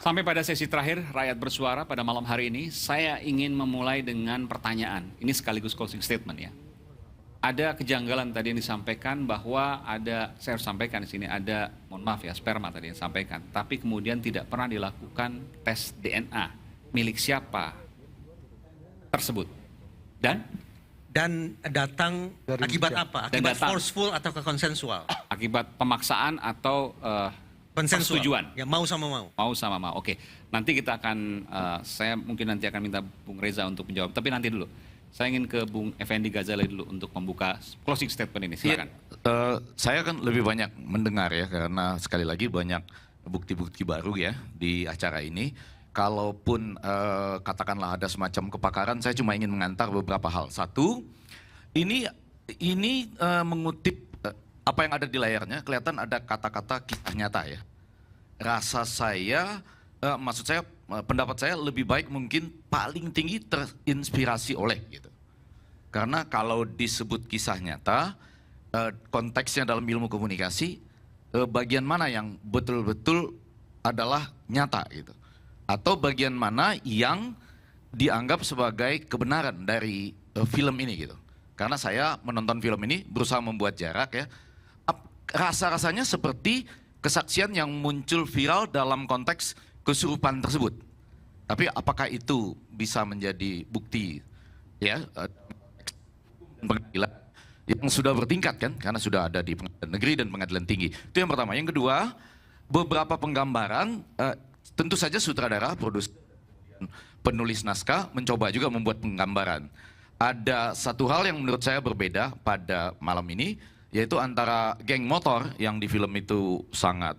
Sampai pada sesi terakhir, rakyat bersuara pada malam hari ini, saya ingin memulai dengan pertanyaan. Ini sekaligus closing statement ya. Ada kejanggalan tadi yang disampaikan bahwa ada, saya harus sampaikan di sini, ada, mohon maaf ya, sperma tadi yang disampaikan. Tapi kemudian tidak pernah dilakukan tes DNA milik siapa tersebut. Dan datang akibat apa? Akibat forceful atau konsensual? Akibat pemaksaan atau Konsensual. persetujuan. Ya, mau sama mau. Mau sama mau. Oke. Nanti kita akan, saya mungkin nanti akan minta Bung Reza untuk menjawab. Tapi nanti dulu. Saya ingin ke Bung Effendi Ghazali dulu untuk membuka closing statement ini. Silakan. Ya, saya kan lebih banyak mendengar ya, karena sekali lagi banyak bukti-bukti baru ya di acara ini. Kalaupun katakanlah ada semacam kepakaran, saya cuma ingin mengantar beberapa hal. Satu, ini mengutip apa yang ada di layarnya, kelihatan ada kata-kata kisah nyata ya. Rasa saya, maksud saya, pendapat saya lebih baik mungkin paling tinggi terinspirasi oleh gitu. Karena kalau disebut kisah nyata, konteksnya dalam ilmu komunikasi, bagian mana yang betul-betul adalah nyata gitu. Atau bagian mana yang dianggap sebagai kebenaran dari film ini gitu. Karena saya menonton film ini berusaha membuat jarak ya. Rasa-rasanya seperti kesaksian yang muncul viral dalam konteks kesurupan tersebut. Tapi apakah itu bisa menjadi bukti ya pengadilan yang sudah bertingkat kan, karena sudah ada di pengadilan negeri dan pengadilan tinggi. Itu yang pertama. Yang kedua, beberapa penggambaran, tentu saja sutradara, produser, penulis naskah mencoba juga membuat penggambaran. Ada satu hal yang menurut saya berbeda pada malam ini, yaitu antara geng motor yang di film itu sangat,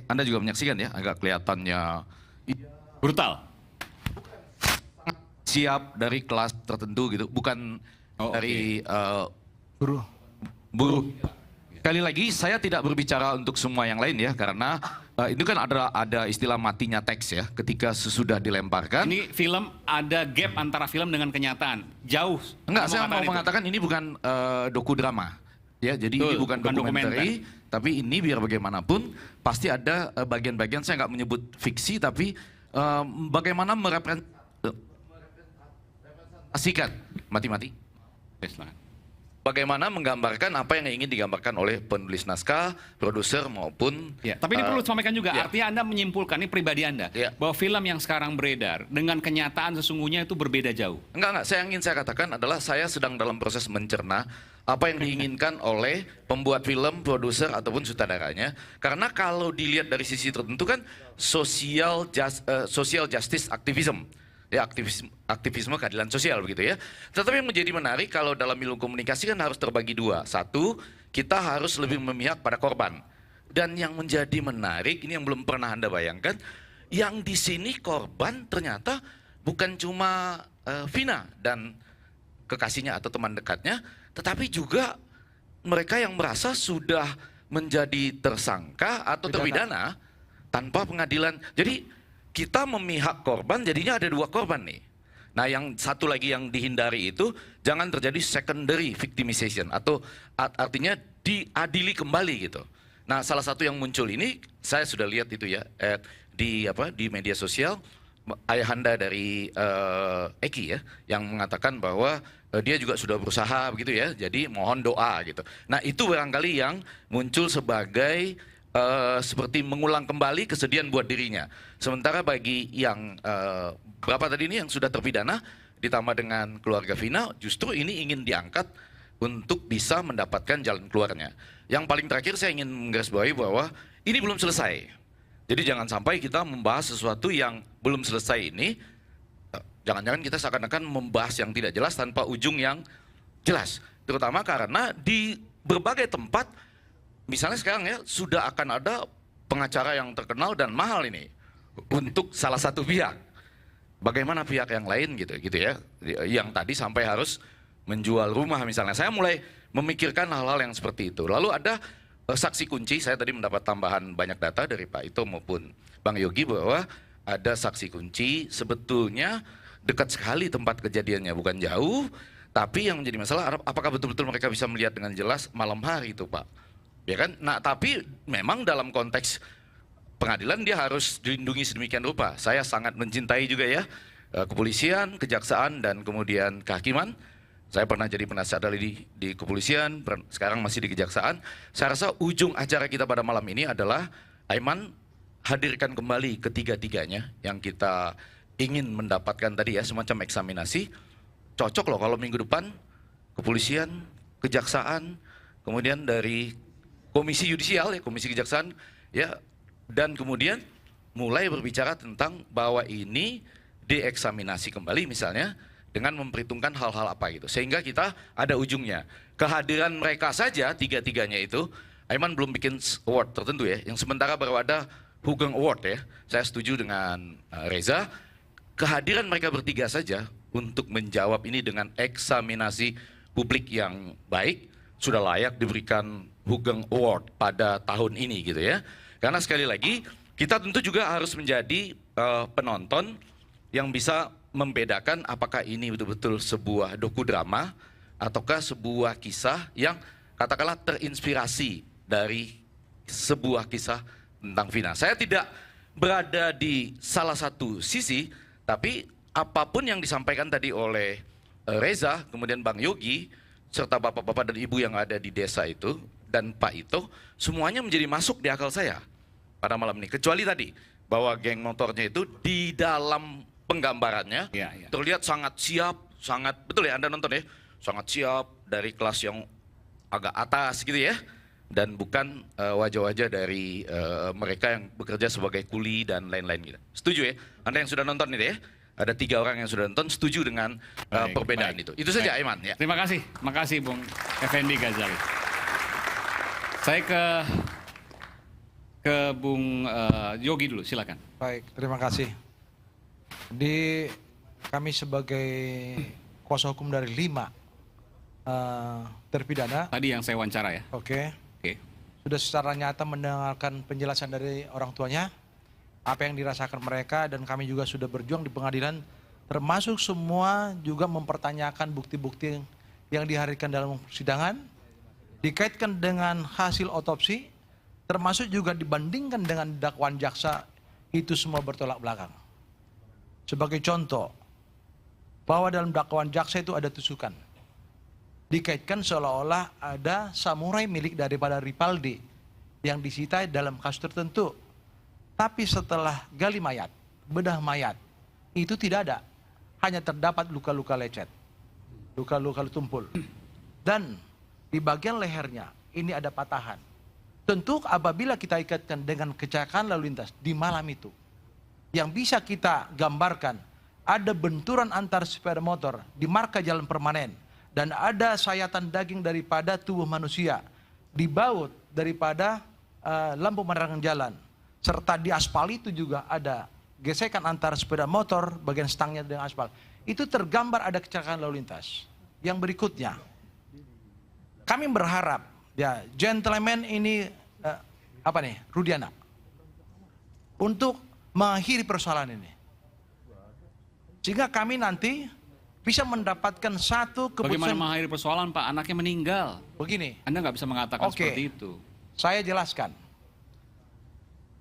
Anda juga menyaksikan ya, agak kelihatannya Brutal. siap dari kelas tertentu gitu, bukan dari buruh. Sekali lagi saya tidak berbicara untuk semua yang lain ya, karena itu kan ada istilah matinya teks ya, ketika sesudah dilemparkan. Ini film ada gap antara film dengan kenyataan. Jauh. Enggak, saya mau mengatakan ini bukan dokudrama. Ya, jadi ini bukan dokumenter, tapi ini biar bagaimanapun pasti ada bagian-bagian, saya nggak menyebut fiksi, tapi bagaimana merepresentasikan mati-mati. Bagaimana menggambarkan apa yang ingin digambarkan oleh penulis naskah, produser maupun... Ya, tapi ini perlu disampaikan juga, ya. artinya Anda menyimpulkan, ini pribadi Anda, Ya. bahwa film yang sekarang beredar dengan kenyataan sesungguhnya itu berbeda jauh. Enggak, yang ingin saya katakan adalah saya sedang dalam proses mencerna apa yang diinginkan oleh pembuat film, produser, ataupun sutradaranya. Karena kalau dilihat dari sisi tertentu kan social justice activism. Ya, aktivisme keadilan sosial begitu ya. Tetapi yang menjadi menarik kalau dalam ilmu komunikasi kan harus terbagi dua. Satu, kita harus lebih memihak pada korban. Dan yang menjadi menarik, ini yang belum pernah Anda bayangkan, yang di sini korban ternyata bukan cuma Vina dan kekasihnya atau teman dekatnya, tetapi juga mereka yang merasa sudah menjadi tersangka atau terpidana tanpa pengadilan. Jadi kita memihak korban, jadinya ada dua korban nih. Nah, yang satu lagi yang dihindari itu jangan terjadi secondary victimization, atau artinya diadili kembali gitu. Nah, salah satu yang muncul ini saya sudah lihat itu ya di media sosial, ayahanda dari Eki ya, yang mengatakan bahwa dia juga sudah berusaha begitu ya, jadi mohon doa gitu. Nah, itu barangkali yang muncul sebagai seperti mengulang kembali kesedihan buat dirinya. Sementara bagi yang berapa tadi ini yang sudah terpidana ditambah dengan keluarga Vina, justru ini ingin diangkat untuk bisa mendapatkan jalan keluarnya. Yang paling terakhir saya ingin menggarisbawahi bahwa ini belum selesai. Jadi jangan sampai kita membahas sesuatu yang belum selesai ini, jangan-jangan kita seakan-akan membahas yang tidak jelas tanpa ujung yang jelas. Terutama karena di berbagai tempat, misalnya sekarang ya, sudah akan ada pengacara yang terkenal dan mahal ini untuk salah satu pihak. Bagaimana pihak yang lain gitu ya, yang tadi sampai harus menjual rumah misalnya. Saya mulai memikirkan hal-hal yang seperti itu. Lalu ada saksi kunci, saya tadi mendapat tambahan banyak data dari Pak Ito maupun Bang Yogi bahwa ada saksi kunci, sebetulnya dekat sekali tempat kejadiannya, bukan jauh, tapi yang menjadi masalah apakah betul-betul mereka bisa melihat dengan jelas malam hari itu Pak. Ya kan? Nah, tapi memang dalam konteks pengadilan dia harus dilindungi sedemikian rupa. Saya sangat mencintai juga ya kepolisian, kejaksaan, dan kemudian kehakiman. Saya pernah jadi penasihat ahli di kepolisian, sekarang masih di kejaksaan. Saya rasa ujung acara kita pada malam ini adalah Aiman hadirkan kembali ketiga-tiganya yang kita ingin mendapatkan tadi ya, semacam eksaminasi. Cocok loh kalau minggu depan kepolisian, kejaksaan, kemudian dari komisi yudisial ya, komisi kejaksaan ya, dan kemudian mulai berbicara tentang bahwa ini dieksaminasi kembali misalnya dengan memperhitungkan hal-hal apa gitu, sehingga kita ada ujungnya. Kehadiran mereka saja tiga-tiganya itu, Aiman belum bikin award tertentu ya, yang sementara baru ada Hugeng Award ya. Saya setuju dengan Reza, kehadiran mereka bertiga saja untuk menjawab ini dengan eksaminasi publik yang baik sudah layak diberikan Hugeng Award pada tahun ini gitu ya. Karena sekali lagi kita tentu juga harus menjadi penonton yang bisa membedakan apakah ini betul-betul sebuah dokudrama ataukah sebuah kisah yang katakanlah terinspirasi dari sebuah kisah tentang Vina. Saya tidak berada di salah satu sisi, tapi apapun yang disampaikan tadi oleh Reza, kemudian Bang Yogi, serta bapak-bapak dan ibu yang ada di desa itu, dan Pak Ito, semuanya menjadi masuk di akal saya pada malam ini. Kecuali tadi, bahwa geng motornya itu di dalam penggambarannya terlihat sangat siap, sangat, betul ya Anda nonton ya, sangat siap dari kelas yang agak atas gitu ya, dan bukan wajah-wajah dari mereka yang bekerja sebagai kuli dan lain-lain gitu. Setuju ya? Anda yang sudah nonton ini ya? Ada 3 orang yang sudah nonton setuju dengan perbedaan itu. Itu saja Aiman ya. Terima kasih Bung Effendi Ghazali. Saya ke Bung Yogi dulu, silakan. Baik, terima kasih. Kami sebagai kuasa hukum dari 5 terpidana. Tadi yang saya wawancara ya. Oke. Sudah secara nyata mendengarkan penjelasan dari orang tuanya, apa yang dirasakan mereka, dan kami juga sudah berjuang di pengadilan, termasuk semua juga mempertanyakan bukti-bukti yang dihadirkan dalam persidangan, dikaitkan dengan hasil otopsi, termasuk juga dibandingkan dengan dakwaan jaksa, itu semua bertolak belakang. Sebagai contoh, bahwa dalam dakwaan jaksa itu ada tusukan. Dikaitkan seolah-olah ada samurai milik daripada Ripaldi yang disita dalam kasus tertentu. Tapi setelah gali mayat, bedah mayat, itu tidak ada. Hanya terdapat luka-luka lecet, luka-luka tumpul. Dan di bagian lehernya ini ada patahan. Tentu apabila kita ikatkan dengan kecelakaan lalu lintas di malam itu, yang bisa kita gambarkan, ada benturan antar sepeda motor di marka jalan permanen, dan ada sayatan daging daripada tubuh manusia di baut daripada lampu penerangan jalan, serta di aspal itu juga ada gesekan antara sepeda motor bagian stangnya dengan aspal. Itu tergambar ada kecelakaan lalu lintas. Yang berikutnya, kami berharap ya gentleman ini Rudiana untuk mengakhiri persoalan ini, sehingga kami nanti bisa mendapatkan satu keputusan. Bagaimana mengakhiri persoalan Pak? Anaknya meninggal. Begini. Anda nggak bisa mengatakan seperti itu. Saya jelaskan.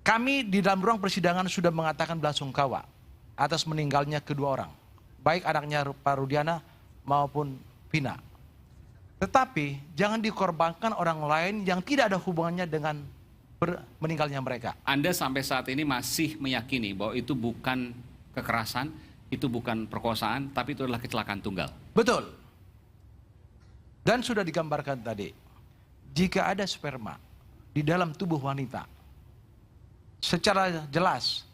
Kami di dalam ruang persidangan sudah mengatakan belasungkawa atas meninggalnya kedua orang, baik anaknya Pak Rudiana maupun Vina. Tetapi jangan dikorbankan orang lain yang tidak ada hubungannya dengan meninggalnya mereka. Anda sampai saat ini masih meyakini bahwa itu bukan kekerasan, itu bukan perkosaan, tapi itu adalah kecelakaan tunggal. Betul. Dan sudah digambarkan tadi, jika ada sperma di dalam tubuh wanita, secara jelas,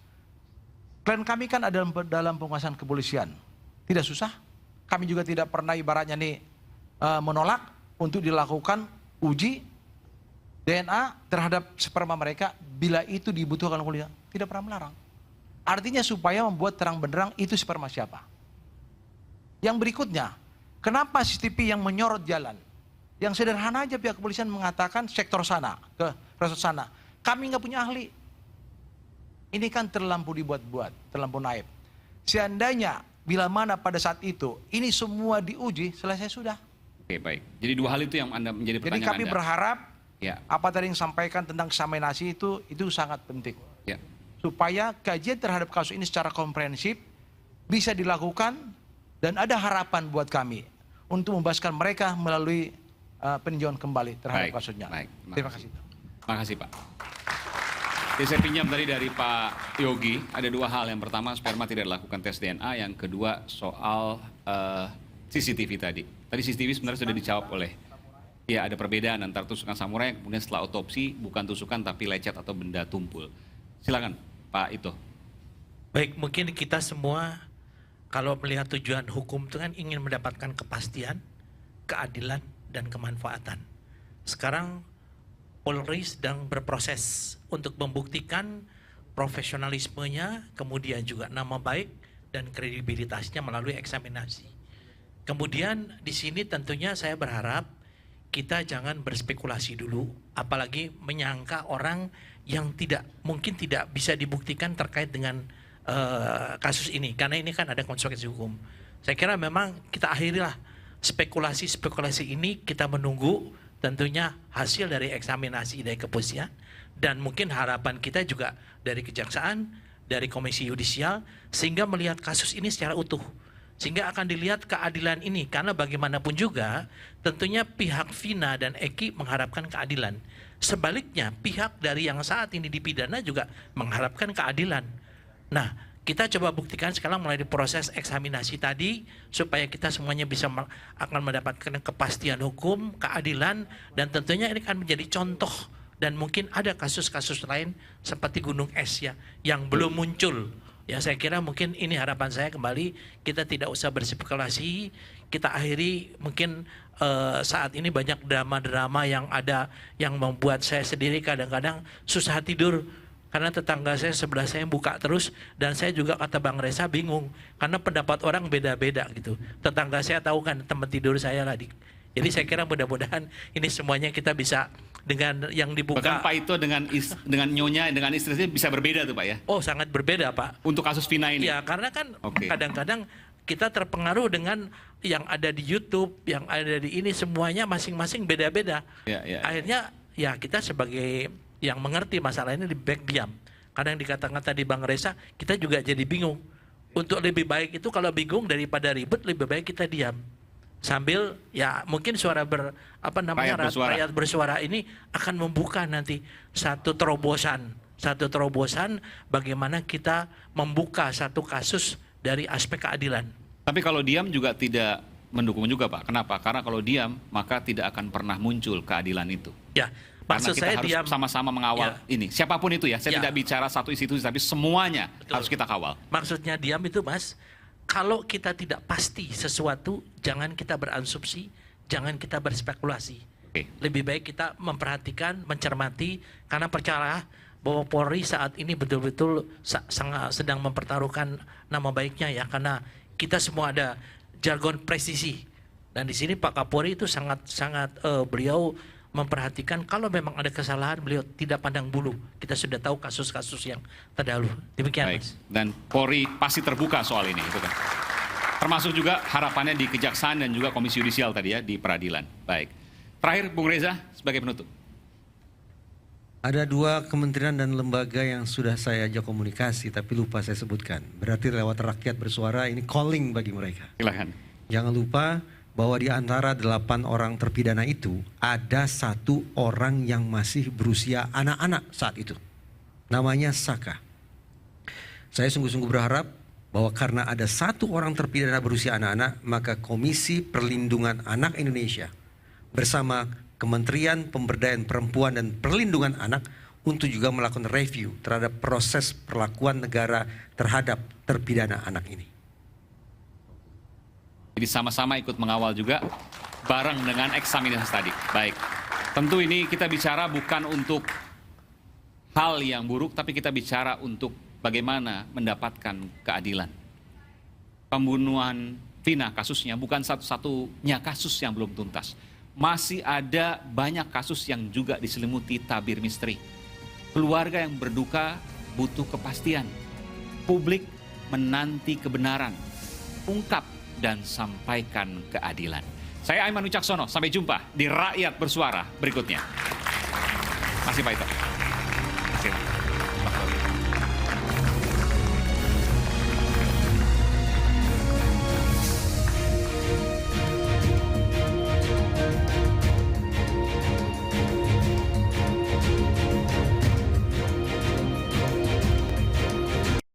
klien kami kan ada dalam penguasaan kepolisian. Tidak susah, kami juga tidak pernah ibaratnya menolak untuk dilakukan uji DNA terhadap sperma mereka bila itu dibutuhkan oleh kepolisian. Tidak pernah melarang. Artinya supaya membuat terang benderang itu sperma siapa. Yang berikutnya, kenapa CCTV yang menyorot jalan? Yang sederhana aja pihak kepolisian mengatakan sektor sana, ke resort sana. Kami nggak punya ahli. Ini kan terlampau dibuat-buat, terlampau naif. Seandainya bila mana pada saat itu ini semua diuji, selesai sudah. Oke, baik. Jadi 2 hal itu yang Anda menjadi pertanyaan Jadi kami Anda. berharap Ya. apa tadi yang disampaikan tentang eksaminasi itu sangat penting. Ya. supaya kajian terhadap kasus ini secara komprehensif bisa dilakukan dan ada harapan buat kami untuk membebaskan mereka melalui peninjauan kembali terhadap Baik, kasusnya. baik. Terima kasih. Terima kasih Pak. Jadi saya pinjam tadi dari Pak Yogi, ada dua hal. Yang pertama, sperma tidak dilakukan tes DNA. Yang kedua, soal CCTV tadi. Tadi CCTV sebenarnya sudah dijawab oleh, ya ada perbedaan antara tusukan samurai, kemudian setelah otopsi bukan tusukan tapi lecet atau benda tumpul. Silakan Pak Ito. Baik, mungkin kita semua kalau melihat tujuan hukum itu kan ingin mendapatkan kepastian, keadilan, dan kemanfaatan. Sekarang Polri sedang berproses untuk membuktikan profesionalismenya, kemudian juga nama baik dan kredibilitasnya melalui eksaminasi. Kemudian di sini tentunya saya berharap kita jangan berspekulasi dulu, apalagi menyangka orang yang mungkin tidak bisa dibuktikan terkait dengan kasus ini, karena ini kan ada konsekuensi hukum. Saya kira memang kita akhirilah spekulasi ini, kita menunggu tentunya hasil dari eksaminasi dari kepolisian, dan mungkin harapan kita juga dari kejaksaan, dari komisi yudisial, sehingga melihat kasus ini secara utuh, sehingga akan dilihat keadilan ini. Karena bagaimanapun juga tentunya pihak Vina dan Eki mengharapkan keadilan, sebaliknya pihak dari yang saat ini dipidana juga mengharapkan keadilan. Nah, kita coba buktikan sekarang mulai di proses eksaminasi tadi, supaya kita semuanya bisa akan mendapatkan kepastian hukum, keadilan, dan tentunya ini akan menjadi contoh. Dan mungkin ada kasus-kasus lain seperti gunung es ya, yang belum muncul. Ya, saya kira mungkin ini harapan saya kembali, kita tidak usah berspekulasi, kita akhiri mungkin saat ini banyak drama-drama yang ada yang membuat saya sendiri kadang-kadang susah tidur. Karena tetangga saya sebelah saya buka terus, dan saya juga kata Bang Reza bingung karena pendapat orang beda-beda gitu. Tetangga saya tahu kan tempat tidur saya lah. Jadi saya kira mudah-mudahan ini semuanya kita bisa dengan yang dibuka. Bahkan Pak Ito dengan nyonya, dengan istrinya bisa berbeda tuh Pak ya? Oh, sangat berbeda Pak. Untuk kasus Vina ini? Ya, karena kan kadang-kadang kita terpengaruh dengan yang ada di YouTube, yang ada di ini, semuanya masing-masing beda-beda. Akhirnya ya kita sebagai yang mengerti masalah ini lebih baik diam. Karena yang dikatakan tadi Bang Reza, kita juga jadi bingung. Untuk lebih baik itu kalau bingung daripada ribet, lebih baik kita diam. Sambil ya mungkin suara rakyat bersuara ini akan membuka nanti satu terobosan bagaimana kita membuka satu kasus dari aspek keadilan. Tapi kalau diam juga tidak mendukung juga Pak. Kenapa? Karena kalau diam maka tidak akan pernah muncul keadilan itu. Ya. Karena kita harus sama-sama mengawal ini. Siapapun itu ya, saya tidak bicara satu institusi, tapi semuanya harus kita kawal. Maksudnya diam itu Mas, kalau kita tidak pasti sesuatu, jangan kita berasumsi, jangan kita berspekulasi. Lebih baik kita memperhatikan, mencermati, karena percayalah bahwa Polri saat ini betul-betul sedang mempertaruhkan nama baiknya ya, karena kita semua ada jargon presisi. Dan di sini Pak Kapolri itu sangat beliau memperhatikan kalau memang ada kesalahan, beliau tidak pandang bulu. Kita sudah tahu kasus-kasus yang terdahulu. Demikian. Baik. Dan Polri pasti terbuka soal ini, itu kan. Termasuk juga harapannya di kejaksaan dan juga komisi yudisial tadi ya, di peradilan. Baik. Terakhir Bung Reza sebagai penutup. Ada dua kementerian dan lembaga yang sudah saya ajak komunikasi tapi lupa saya sebutkan. Berarti lewat rakyat bersuara ini calling bagi mereka. Silakan. Jangan lupa bahwa di antara 8 orang terpidana itu ada 1 orang yang masih berusia anak-anak saat itu. Namanya Saka. Saya sungguh-sungguh berharap bahwa karena ada 1 orang terpidana berusia anak-anak, maka Komisi Perlindungan Anak Indonesia bersama Kementerian Pemberdayaan Perempuan dan Perlindungan Anak untuk juga melakukan review terhadap proses perlakuan negara terhadap terpidana anak ini. Jadi sama-sama ikut mengawal juga bareng dengan eksaminasi tadi. Baik, tentu ini kita bicara bukan untuk hal yang buruk, tapi kita bicara untuk bagaimana mendapatkan keadilan. Pembunuhan Vina kasusnya bukan satu-satunya kasus yang belum tuntas. Masih ada banyak kasus yang juga diselimuti tabir misteri. Keluarga yang berduka butuh kepastian. Publik menanti kebenaran. Ungkap dan sampaikan keadilan. Saya Aiman Wicaksono, sampai jumpa di Rakyat Bersuara berikutnya. Masih Pak Ito.